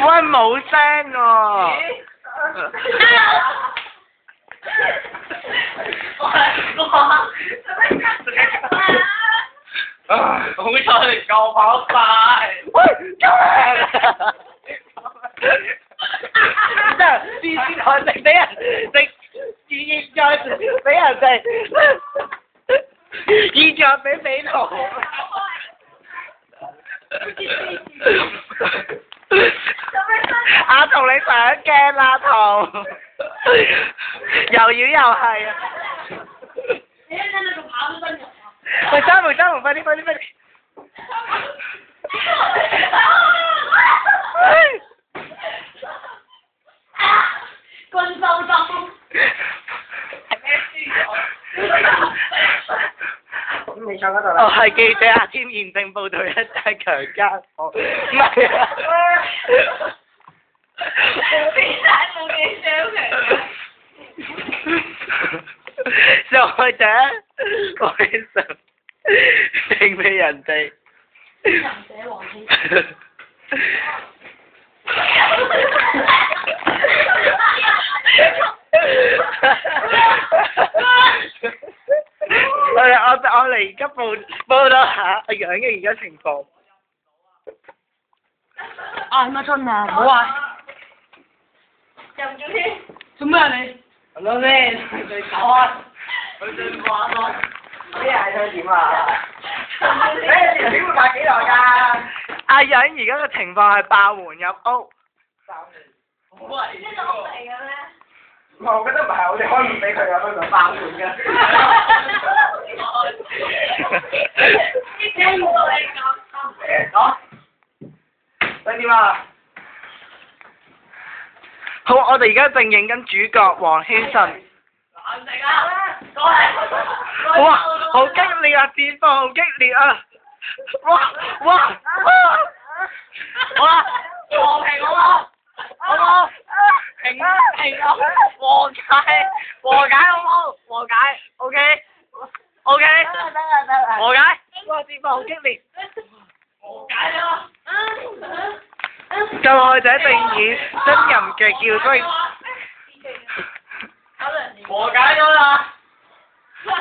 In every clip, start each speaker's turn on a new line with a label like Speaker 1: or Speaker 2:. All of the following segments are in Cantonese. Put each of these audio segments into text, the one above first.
Speaker 1: 喂，冇聲喎。
Speaker 2: 好彩你夠跑快。
Speaker 1: 喂，救命！真係電視台食俾人食，現在俾人食，現在俾美圖。阿圖你上鏡啦，圖，又妖又係啊！喂，三毛，快啲！
Speaker 3: 軍收收。
Speaker 1: 咁你坐嗰度啦。我係記者阿添，驗證報道一單強姦案。唔係啊。
Speaker 3: 冇幾傷
Speaker 1: 受害者改實並俾人哋。
Speaker 3: 人寫黃天。我嚟而家報道下阿楊嘅而家情況。嗌乜春啊？唔好嗌。入咗添。做咩啊你？
Speaker 1: 咁樣先，佢講啊，佢最話咯。啲人想點啊？你條片會拍幾耐㗎？阿楊而家嘅情況係爆門入屋。爆門。好危險。呢個屋嚟嘅咩？我覺得唔係，我哋開門俾佢啊，佢就爆門㗎。講。想點啊？好，我哋而家正影緊主角黃希慎。冷靜啊！過嚟。哇！好激烈啊！戰況好激烈啊！哇！和平好冇？好冇？平啊！和解好冇？和解 ，OK。得。和解。哇！戰況好激烈。和解啊！受害者並以真人嘅叫聲。和解咗啦！新聞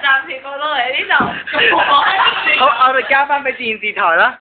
Speaker 1: 暫時報到嚟呢度。好，我哋交翻俾電視台啦。